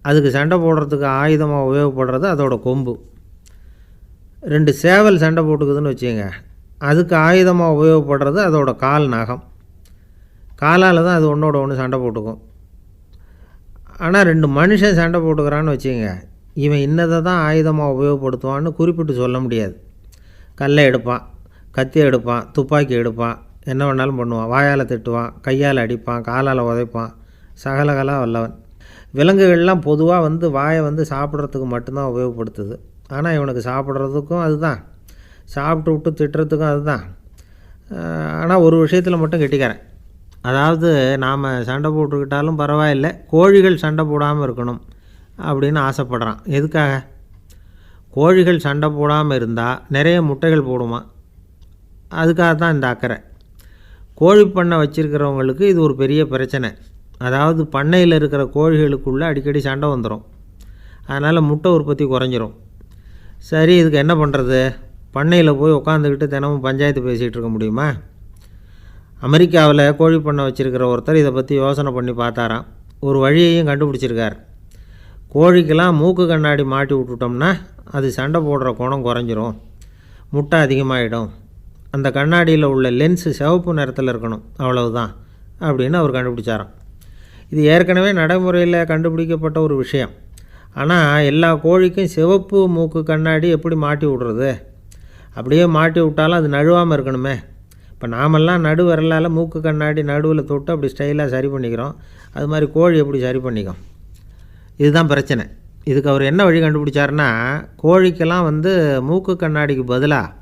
அதுக்கு சண்டை போடுறதுக்கு ஆயுதமாக உபயோகப்படுறது அதோட கொம்பு. 2 சேவல் சண்டை போட்டுக்குதுன்னு வச்சுக்கோங்க, அதுக்கு ஆயுதமாக உபயோகப்படுறது அதோட கால் நகம். காலால் தான் அது ஒன்றோட ஒன்று சண்டை போட்டுக்கும். ஆனால் 2 மனுஷன் சண்டை போட்டுக்கிறான்னு வச்சுக்கோங்க, இவன் இன்னதை தான் ஆயுதமாக உபயோகப்படுத்துவான்னு குறிப்பிட்டு சொல்ல முடியாது. கல்லை எடுப்பான், கத்தி எடுப்பான், துப்பாக்கி எடுப்பான், என்ன வேணாலும் பண்ணுவான். வாயால் திட்டுவான், கையால் அடிப்பான், காலால் உதைப்பான், சகலகலா வல்லவன். விலங்குகள்லாம் பொதுவாக வாயை சாப்பிட்றதுக்கு மட்டும்தான் உபயோகப்படுத்துது. ஆனால் இவனுக்கு சாப்பிட்றதுக்கும் அதுதான், சாப்பிட்டு விட்டு திட்டுறதுக்கும் அதுதான். ஆனால் ஒரு விஷயத்தில் மட்டும் கெட்டிக்கிறேன். அதாவது நாம் சண்டை போட்டுக்கிட்டாலும் பரவாயில்லை, கோழிகள் சண்டை போடாமல் இருக்கணும் அப்படின்னு ஆசைப்படுறான். எதுக்காக? கோழிகள் சண்டை போடாமல் இருந்தால் நிறைய முட்டைகள் போடுமா, அதுக்காக தான் இந்த அக்கறை. கோழி பண்ணை வச்சுருக்கிறவங்களுக்கு இது ஒரு பெரிய பிரச்சனை. அதாவது பண்ணையில் இருக்கிற கோழிகளுக்குள்ளே அடிக்கடி சண்டை வந்துடும். அதனால் முட்டை உற்பத்தி குறைஞ்சிரும். சரி, இதுக்கு என்ன பண்ணுறது? பண்ணையில் போய் உட்காந்துக்கிட்டு தினமும் பஞ்சாயத்து பேசிகிட்டு இருக்க முடியுமா? அமெரிக்காவில் கோழி பண்ணை வச்சுருக்கிற ஒருத்தர் இதை பற்றி யோசனை பண்ணி பார்த்தாராம். ஒரு வழியையும் கண்டுபிடிச்சிருக்கார். கோழிக்கெல்லாம் மூக்கு கண்ணாடி மாட்டி விட்டுட்டோம்னா அது சண்டை போடுற குணம் குறைஞ்சிரும், முட்டை அதிகமாகிடும். அந்த கண்ணாடியில் உள்ள லென்ஸு சிவப்பு நிறத்தில் இருக்கணும், அவ்வளவுதான் அப்படின்னு அவர் கண்டுபிடிச்சாராம். இது ஏற்கனவே நடைமுறையில் கண்டுபிடிக்கப்பட்ட ஒரு விஷயம். ஆனால் எல்லா கோழிக்கும் சிவப்பு மூக்கு கண்ணாடி எப்படி மாட்டி விட்றது? அப்படியே மாட்டி விட்டாலும் அது நழுவாமல் இருக்கணுமே. இப்போ நாமெல்லாம் நடு விரலால் மூக்கு கண்ணாடி நடுவில் தொட்டு அப்படி ஸ்டைலாக சரி பண்ணிக்கிறோம். அது மாதிரி கோழி எப்படி சரி பண்ணிக்கும்? இதுதான் பிரச்சனை. இதுக்கு அவர் என்ன வழி கண்டுபிடிச்சாருன்னா, கோழிக்கெல்லாம் மூக்கு கண்ணாடிக்கு பதிலாக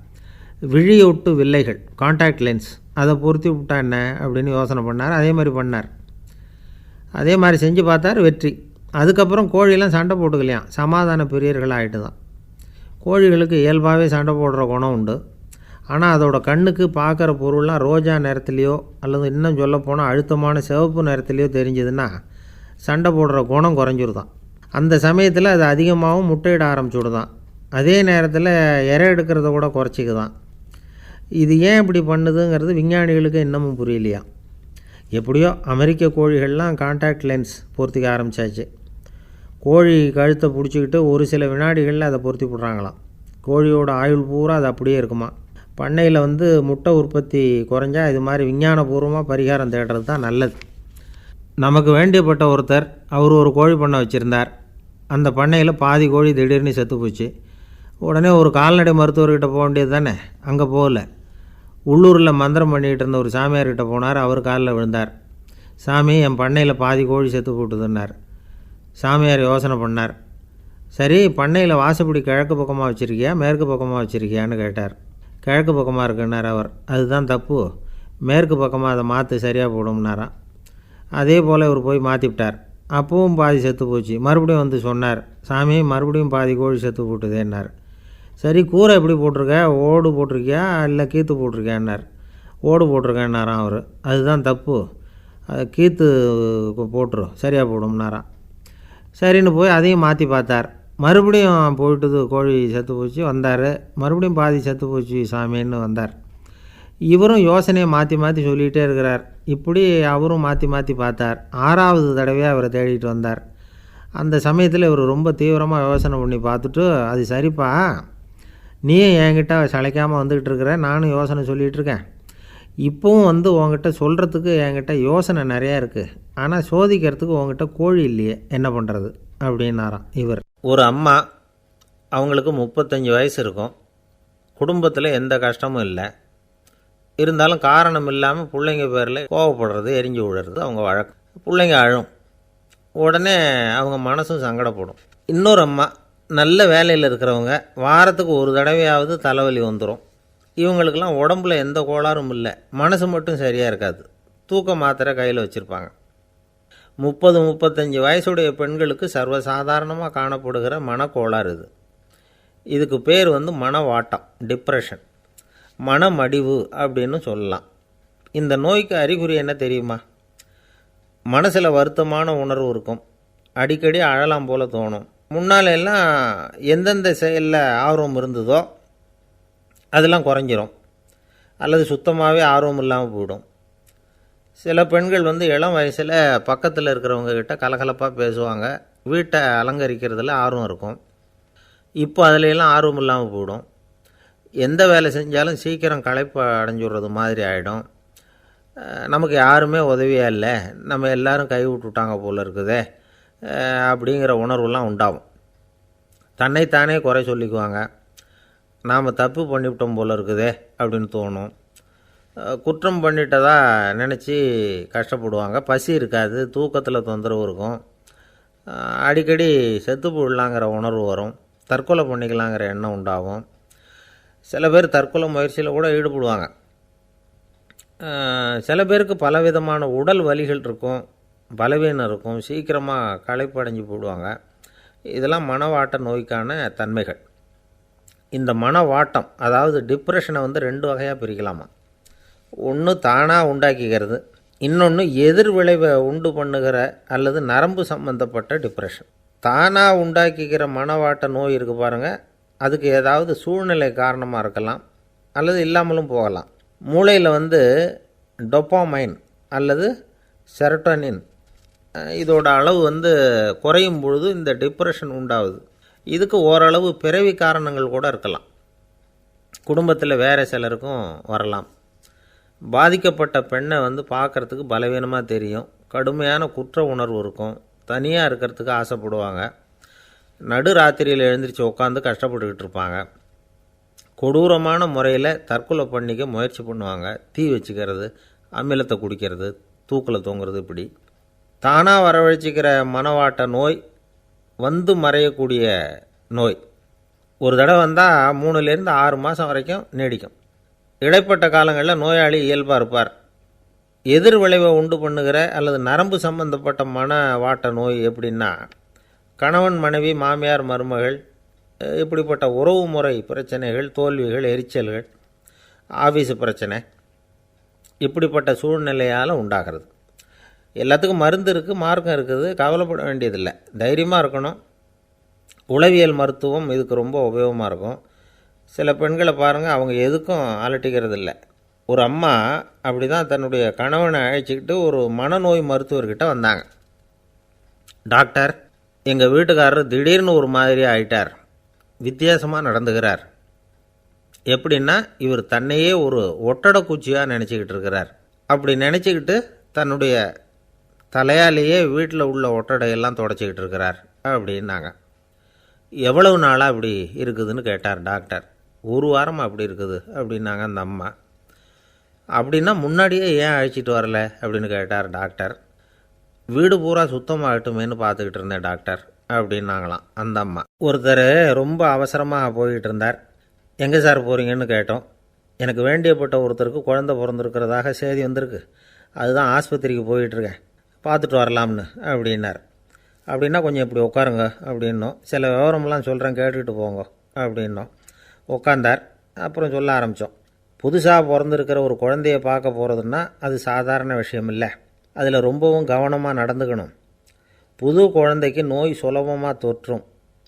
விழியொட்டு வில்லைகள், காண்டாக்ட் லென்ஸ், அதை பொருத்தி விட்டா என்ன அப்படின்னு யோசனை பண்ணார். அதே மாதிரி பண்ணார். அதே மாதிரி செஞ்சு பார்த்தார், வெற்றி. அதுக்கப்புறம் கோழியெல்லாம் சண்டை போட்டுக்கலையாம், சமாதான பிரியர்கள் ஆகிட்டு தான். கோழிகளுக்கு இயல்பாகவே சண்டை போடுற குணம் உண்டு. ஆனால் அதோட கண்ணுக்கு பார்க்குற பொருள்லாம் ரோஜா நிறத்துலையோ அல்லது இன்னும் சொல்லப்போனால் அழுத்தமான சிவப்பு நிறத்துலையோ தெரிஞ்சதுன்னா சண்டை போடுற குணம் குறைஞ்சிருதான். அந்த சமயத்தில் அது அதிகமாகவும் முட்டையிட ஆரம்பிச்சுடுதான். அதே நேரத்தில் இறை எடுக்கிறத கூட குறைச்சிக்குதான். இது ஏன் இப்படி பண்ணுதுங்கிறது விஞ்ஞானிகளுக்கு இன்னமும் புரியலையா. எப்படியோ அமெரிக்க கோழிகள்லாம் காண்டாக்ட் லென்ஸ் பொருத்திக்க ஆரம்பித்தாச்சு. கோழி கழுத்தை பிடிச்சிக்கிட்டு ஒரு சில வினாடிகளில் அதை பொருத்தி விட்றாங்களாம். கோழியோட ஆயுள் பூரா அது அப்படியே இருக்குமா. பண்ணையில் முட்டை உற்பத்தி குறைஞ்சா இது மாதிரி விஞ்ஞானபூர்வமாக பரிகாரம் தேடுறது தான் நல்லது. நமக்கு வேண்டியப்பட்ட ஒருத்தர், அவர் ஒரு கோழி பண்ணை வச்சுருந்தார். அந்த பண்ணையில் பாதி கோழி திடீர்னு செத்து போச்சு. உடனே ஒரு கால்நடை மருத்துவர்கிட்ட போக வேண்டியது தானே. அங்கே போகல. உள்ளூரில் மந்திரம் பண்ணிகிட்டு இருந்த ஒரு சாமியார்கிட்ட போனார். அவர் காலில் விழுந்தார். சாமி, என் பண்ணையில் பாதி கோழி செத்து போட்டுதுன்னார். சாமியார் யோசனை பண்ணார். சரி, பண்ணையில் வாசப்படி கிழக்கு பக்கமாக வச்சுருக்கியா மேற்கு பக்கமாக வச்சுருக்கியான்னு கேட்டார். கிழக்கு பக்கமாக இருக்குன்னார் அவர். அதுதான் தப்பு, மேற்கு பக்கமாக அதை மாற்று, சரியாக போடும்னாராம். அதே போல் இவர் போய் மாற்றிவிட்டார். அப்பவும் பாதி செத்து போச்சு. மறுபடியும் சொன்னார், சாமி மறுபடியும் பாதி கோழி செத்து போட்டுதேன்னார். சரி, கூரை எப்படி போட்டிருக்க, ஓடு போட்டிருக்கியா இல்லை கீத்து போட்டிருக்கியான்னார். ஓடு போட்டிருக்கேன்னாராம் அவர். அதுதான் தப்பு, கீத்து போட்டுரு, சரியாக போடும்னாராம். சரின்னு போய் அதையும் மாற்றி பார்த்தார். மறுபடியும் போயிட்டுது, கோழி செத்து போச்சு. வந்தார், மறுபடியும் பாதி செத்து போச்சு சாமின்னு வந்தார். இவரும் யோசனையை மாற்றி மாற்றி சொல்லிகிட்டே இருக்கிறார். இப்படி அவரும் மாற்றி மாற்றி பார்த்தார். 6வது தடவையாக அவரை தேடிட்டு வந்தார். அந்த சமயத்தில் இவர் ரொம்ப தீவிரமாக யோசனை பண்ணி பார்த்துட்டு, அது சரிப்பா, நீயும் என்கிட்ட சளைக்காமல் வந்துக்கிட்டு இருக்கிற, நானும் யோசனை சொல்லிகிட்ருக்கேன். இப்போவும் உங்ககிட்ட சொல்கிறதுக்கு என்கிட்ட யோசனை நிறையா இருக்குது. ஆனால் சோதிக்கிறதுக்கு உங்ககிட்ட கோழி இல்லையே, என்ன பண்ணுறது அப்படின்னாராம் இவர். ஒரு அம்மா, அவங்களுக்கு 35 வயசு இருக்கும். குடும்பத்தில் எந்த கஷ்டமும் இல்லை. இருந்தாலும் காரணம் இல்லாமல் பிள்ளைங்க பேரில் கோவப்படுறது, எரிஞ்சு விழுறது அவங்க வழக்கம். பிள்ளைங்க அழும். உடனே அவங்க மனசும் சங்கடப்படும். இன்னொரு அம்மா, நல்ல வேலையில் இருக்கிறவங்க வாரத்துக்கு ஒரு தடவையாவது தலைவலி வந்துடும். இவங்களுக்கெல்லாம் உடம்புல எந்த கோளாறும் இல்லை, மனசு மட்டும் சரியாக இருக்காது. தூக்க மாத்திரை கையில் வச்சுருப்பாங்க. 30-35 வயசுடைய பெண்களுக்கு சர்வசாதாரணமாக காணப்படுகிற மனக்கோளாறு இது. இதுக்கு பேர் மனவாட்டம், டிப்ரெஷன், மனமடிவு அப்படின்னு சொல்லலாம். இந்த நோய்க்கு அறிகுறி என்ன தெரியுமா? மனசில் வருத்தமான உணர்வு இருக்கும், அடிக்கடி அழலாம் போல தோணும். முன்னால் எல்லாம் எந்தெந்த செயலில் ஆர்வம் இருந்ததோ அதெல்லாம் குறைஞ்சிரும், அல்லது சுத்தமாகவே ஆர்வம் இல்லாமல் போயிடும். சில பெண்கள் இளம் வயசில் பக்கத்தில் இருக்கிறவங்க கிட்ட கலகலப்பாக பேசுவாங்க, வீட்டை அலங்கரிக்கிறதுல ஆர்வம் இருக்கும். இப்போ அதிலெல்லாம் ஆர்வம் இல்லாமல் போயிடும். எந்த வேலை செஞ்சாலும் சீக்கிரம் களைப்பு அடைஞ்சுடுறது மாதிரி ஆகிடும். நமக்கு யாருமே உதவியாக இல்லை, நம்ம எல்லாரும் கை விட்டுட்டாங்க போல் இருக்குதே அப்படிங்கிற உணர்வுலாம் உண்டாகும். தன்னைத்தானே குறை சொல்லிக்குவாங்க, நாம் தப்பு பண்ணிவிட்டோம் போல் இருக்குதே அப்படின்னு தோணும். குற்றம் பண்ணிட்டதா நினச்சி கஷ்டப்படுவாங்க. பசி இருக்காது, தூக்கத்தில் தொந்தரவு இருக்கும், அடிக்கடி செத்து போடலாங்கிற உணர்வு வரும், தற்கொலை பண்ணிக்கலாங்கிற எண்ணம் உண்டாகும். சில பேர் தற்கொலை முயற்சியில் கூட ஈடுபடுவாங்க. சில பேருக்கு பலவிதமான உடல் வலிகள் இருக்கும், பலவீனம் இருக்கும், சீக்கிரமாக களைப்படைஞ்சு போடுவாங்க. இதெல்லாம் மனவாட்ட நோய்க்கான தன்மைகள். இந்த மனவாட்டம், அதாவது டிப்ரெஷனை 2 வகையாக பிரிக்கலாமா. ஒன்று தானாக உண்டாக்கிக்கிறது, இன்னொன்று எதிர் விளைவை உண்டு பண்ணுகிற அல்லது நரம்பு சம்பந்தப்பட்ட டிப்ரெஷன். தானாக உண்டாக்கிக்கிற மனவாட்ட நோய் இருக்குது பாருங்கள், அதுக்கு ஏதாவது சூழ்நிலை காரணமாக இருக்கலாம் அல்லது இல்லாமலும் போகலாம். மூளையில் டொப்பாமைன் அல்லது செரட்டோனின் இதோட அளவு குறையும் பொழுது இந்த டிப்ரெஷன் உண்டாகுது. இதுக்கு ஓரளவு பிறவி காரணங்கள் கூட இருக்கலாம், குடும்பத்தில் வேறு சிலருக்கும் வரலாம். பாதிக்கப்பட்ட பெண்ணை பார்க்குறதுக்கு பலவீனமாக தெரியும், கடுமையான குற்ற உணர்வு இருக்கும், தனியாக இருக்கிறதுக்கு ஆசைப்படுவாங்க, நடு ராத்திரியில் எழுந்திரிச்சு உட்காந்து கஷ்டப்பட்டுக்கிட்டு இருப்பாங்க, கொடூரமான முறையில் தற்கொலை பண்ணிக்க முயற்சி பண்ணுவாங்க, தீ வச்சுக்கிறது, அமிலத்தை குடிக்கிறது, தூக்கில் தூங்குறது. இப்படி தானாக வரவழைச்சிக்கிற மனவாட்ட நோய் மறையக்கூடிய நோய். ஒரு தடவை வந்தால் 3லேருந்து 6 மாதம் வரைக்கும் நீடிக்கும். இடைப்பட்ட காலங்களில் நோயாளி இயல்பாக இருப்பார். எதிர் விளைவை உண்டு பண்ணுகிற அல்லது நரம்பு சம்பந்தப்பட்ட மனவாட்ட நோய் எப்படின்னா, கணவன் மனைவி, மாமியார் மருமகள், இப்படிப்பட்ட உறவு முறை பிரச்சனைகள், தோல்விகள், எரிச்சல்கள், ஆஃபீஸு பிரச்சனை, இப்படிப்பட்ட சூழ்நிலையால் உண்டாகிறது. எல்லாத்துக்கும் மருந்து இருக்குது, மார்க்கம் இருக்குது, கவலைப்பட வேண்டியதில்லை, தைரியமாக இருக்கணும். உளவியல் மருத்துவம் இதுக்கு ரொம்ப உபயோகமாக இருக்கும். சில பெண்களை பாருங்கள், அவங்க எதுக்கும் அலட்டிக்கிறது இல்லை. ஒரு அம்மா அப்படி தான் தன்னுடைய கணவனை அழைச்சிக்கிட்டு ஒரு மனநோய் மருத்துவர்கிட்ட வந்தாங்க. டாக்டர், எங்கள் வீட்டுக்காரர் திடீர்னு ஒரு மாதிரி ஆயிட்டார், வித்தியாசமாக நடந்துகிறார். எப்படின்னா, இவர் தன்னையே ஒரு ஒட்டடை பூச்சியாக நினச்சிக்கிட்டு இருக்கிறார். அப்படி நினச்சிக்கிட்டு தன்னுடைய தலையாலேயே வீட்டில் உள்ள ஒட்டடையெல்லாம் தொடச்சிக்கிட்டு இருக்கிறார் அப்படின்னாங்க. எவ்வளவு நாளாக அப்படி இருக்குதுன்னு கேட்டார் டாக்டர். 1 வாரமாக அப்படி இருக்குது அப்படின்னாங்க அந்த அம்மா. அப்படின்னா முன்னாடியே ஏன் அழைச்சிட்டு வரல அப்படின்னு கேட்டார் டாக்டர். வீடு பூரா சுத்தமாகட்டுமேனு பார்த்துக்கிட்டு இருந்தேன் டாக்டர் அப்படின்னாங்களாம் அந்த அம்மா. ஒருத்தர் ரொம்ப அவசரமாக போய்கிட்டு இருந்தார். எங்கே சார் போகிறீங்கன்னு கேட்டோம். எனக்கு வேண்டியப்பட்ட ஒருத்தருக்கு குழந்தை பிறந்திருக்கிறதாக செய்தி வந்திருக்கு, அதுதான் ஆஸ்பத்திரிக்கு போயிட்டுருக்கேன், பார்த்துட்டு வரலாம்னு அப்படின்னார். அப்படின்னா கொஞ்சம் இப்படி உட்காருங்க அப்படின்னோம். சில விவரமெல்லாம் சொல்கிறேன், கேட்டுக்கிட்டு போங்க அப்படின்னோம். உட்காந்தார். அப்புறம் சொல்ல ஆரம்பித்தோம். புதுசாக பிறந்திருக்கிற ஒரு குழந்தைய பார்க்க போகிறதுன்னா அது சாதாரண விஷயம் இல்லை, அதில் ரொம்பவும் கவனமாக நடந்துக்கணும். புது குழந்தைக்கு நோய் சுலபமாக தொற்றும்,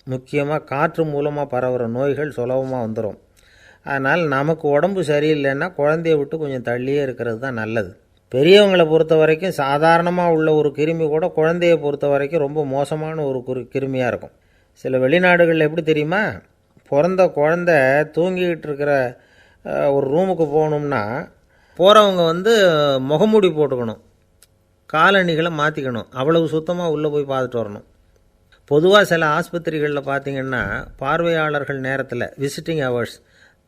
முக்கியமாக காற்று மூலமாக பரவுகிற நோய்கள் சுலபமாக வந்துடும். அதனால் நமக்கு உடம்பு சரியில்லைன்னா குழந்தைய விட்டு கொஞ்சம் தள்ளியே இருக்கிறது தான் நல்லது. பெரியவங்களை பொறுத்த வரைக்கும் சாதாரணமாக உள்ள ஒரு கிருமி கூட குழந்தையை பொறுத்த வரைக்கும் ரொம்ப மோசமான ஒரு கிருமியாக இருக்கும். சில வெளிநாடுகளில் எப்படி தெரியுமா, பிறந்த குழந்தை தூங்கிக்கிட்டு இருக்கிற ஒரு ரூமுக்கு போகணும்னா போகிறவங்க முகமூடி போட்டுக்கணும், காலணிகளை மாற்றிக்கணும், அவ்வளவு சுத்தமாக உள்ளே போய் பார்த்துட்டு வரணும். பொதுவாக சில ஆஸ்பத்திரிகளில் பார்த்திங்கன்னா பார்வையாளர்கள் நேரத்தில் விசிட்டிங் ஹவர்ஸ்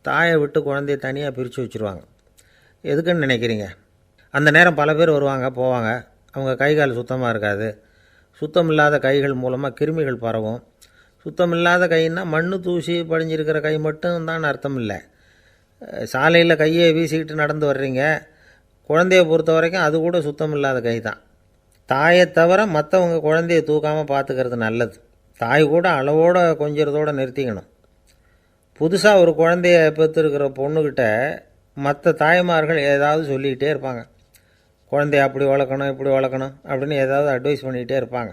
தாயை விட்டு குழந்தைய தனியாக பிரித்து வச்சுருவாங்க. எதுக்குன்னு நினைக்கிறீங்க? அந்த நேரம் பல பேர் வருவாங்க போவாங்க, அவங்க கை கால் சுத்தமாக இருக்காது, சுத்தம் இல்லாத கைகள் மூலமாக கிருமிகள் பரவும், சுத்தமில்லாத கைன்னா மண்ணு தூசி படிஞ்சிருக்கிற கை மட்டும் தான் அர்த்தம் இல்லை. சாலையில் கையை வீசிக்கிட்டு நடந்து வர்றீங்க, குழந்தைய பொறுத்த வரைக்கும் அது கூட சுத்தமில்லாத கை தான். தாயை தவிர மற்றவங்க குழந்தைய தூக்காமல் பார்த்துக்கிறது நல்லது. தாய் கூட அளவோடு கொஞ்சிறதோடு நிறுத்திக்கணும். புதுசாக ஒரு குழந்தைய பெற்றுருக்கிற பொண்ணுக்கிட்ட மற்ற தாய்மார்கள் ஏதாவது சொல்லிக்கிட்டே இருப்பாங்க. குழந்தைய அப்படி வளர்க்கணும், இப்படி வளர்க்கணும் அப்படின்னு ஏதாவது அட்வைஸ் பண்ணிக்கிட்டே இருப்பாங்க.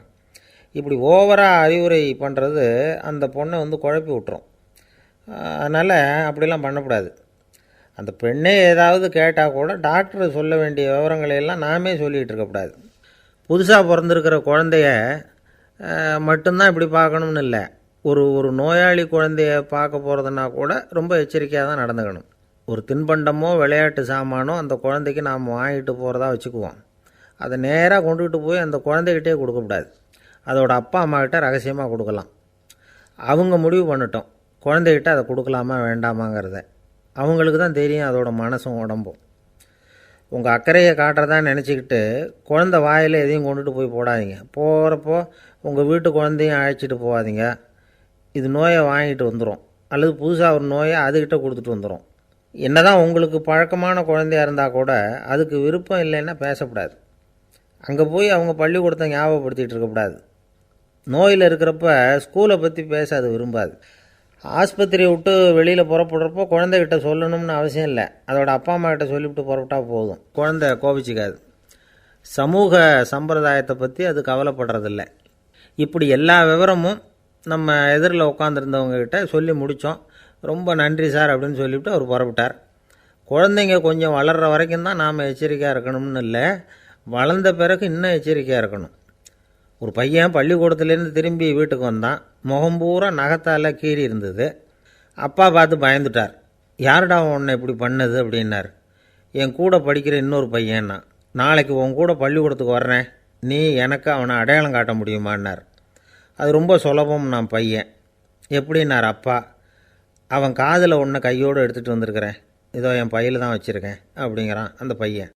இப்படி ஓவராக அறிவுரை பண்ணுறது அந்த பொண்ணை குழப்பி விட்டுரும். அதனால் அப்படிலாம் பண்ணக்கூடாது. அந்த பெண்ணே ஏதாவது கேட்டால் கூட டாக்டர் சொல்ல வேண்டிய விவரங்களையெல்லாம் நாமே சொல்லிகிட்டு இருக்கக்கூடாது. புதுசாக பிறந்திருக்கிற குழந்தைய மட்டும்தான் இப்படி பார்க்கணும்னு இல்லை. ஒரு நோயாளி குழந்தைய பார்க்க போகிறதுனா கூட ரொம்ப எச்சரிக்கையாக தான் நடந்துக்கணும். ஒரு தின்பண்டமோ விளையாட்டு சாமானோ அந்த குழந்தைக்கு நாம் வாங்கிட்டு போகிறதா வச்சுக்குவோம். அதை நேராக கொண்டுகிட்டு போய் அந்த குழந்தைகிட்டே கொடுக்கக்கூடாது. அதோட அப்பா அம்மாக்கிட்ட ரகசியமாக கொடுக்கலாம். அவங்க முடிவு பண்ணட்டும் குழந்தைகிட்ட அதை கொடுக்கலாமா வேண்டாமாங்கிறத. அவங்களுக்கு தான் தெரியும் அதோட மனசும் உடம்பும். உங்கள் அக்கறையை காட்டுறதா நினச்சிக்கிட்டு குழந்தை வாயில் எதையும் கொண்டுட்டு போய் போடாதீங்க. போகிறப்போ உங்கள் வீட்டு குழந்தையும் அழைச்சிட்டு போகாதீங்க. இது நோயை வாங்கிட்டு வந்துடும், அல்லது புதுசாக ஒரு நோயை அதுக்கிட்ட கொடுத்துட்டு வந்துடும். என்னதான் உங்களுக்கு பழக்கமான குழந்தையாக இருந்தால் கூட அதுக்கு விருப்பம் இல்லைன்னா பேசக்கூடாது. அங்கே போய் அவங்க பள்ளிக்கூடத்தை ஞாபகப்படுத்திகிட்டு இருக்கக்கூடாது. நோயில் இருக்கிறப்ப ஸ்கூலை பற்றி பேச அது விரும்பாது. ஆஸ்பத்திரியை விட்டு வெளியில் புறப்படுறப்போ குழந்தைகிட்ட சொல்லணும்னு அவசியம் இல்லை. அதோட அப்பா அம்மா கிட்ட சொல்லிவிட்டு புறப்பட்டா போதும். குழந்தை கோபிச்சிக்காது. சமூக சம்பிரதாயத்தை பற்றி அது கவலைப்படுறதில்லை. இப்படி எல்லா விவரமும் நம்ம எதிரில் உட்காந்துருந்தவங்ககிட்ட சொல்லி முடித்தோம். ரொம்ப நன்றி சார் அப்படின்னு சொல்லிவிட்டு அவர் புறப்பட்டார். குழந்தைங்க கொஞ்சம் வளர்கிற வரைக்கும் தான் நாம் எச்சரிக்கையாக இருக்கணும்னு இல்லை, வளர்ந்த பிறகு இன்னும் எச்சரிக்கையாக இருக்கணும். ஒரு பையன் பள்ளிக்கூடத்துலேருந்து திரும்பி வீட்டுக்கு வந்தான். முகம் பூரா நகத்தால் கீறி இருந்தது. அப்பா பார்த்து பயந்துட்டார். யாருடா உன்னை இப்படி பண்ணது அப்படின்னார். என் கூட படிக்கிற இன்னொரு பையன்னா. நாளைக்கு உன் கூட பள்ளிக்கூடத்துக்கு வர்றேன், நீ எனக்கு அவனை அடையாளம் காட்ட முடியுமான்னார். அது ரொம்ப சுலபம் நான் பையன். எப்படின்னார் அப்பா. அவன் காதில் ஒன்றை கையோடு எடுத்துகிட்டு வந்திருக்கிறேன், இதோ என் பையில் தான் வச்சுருக்கேன் அப்படிங்கிறான் அந்த பையன்.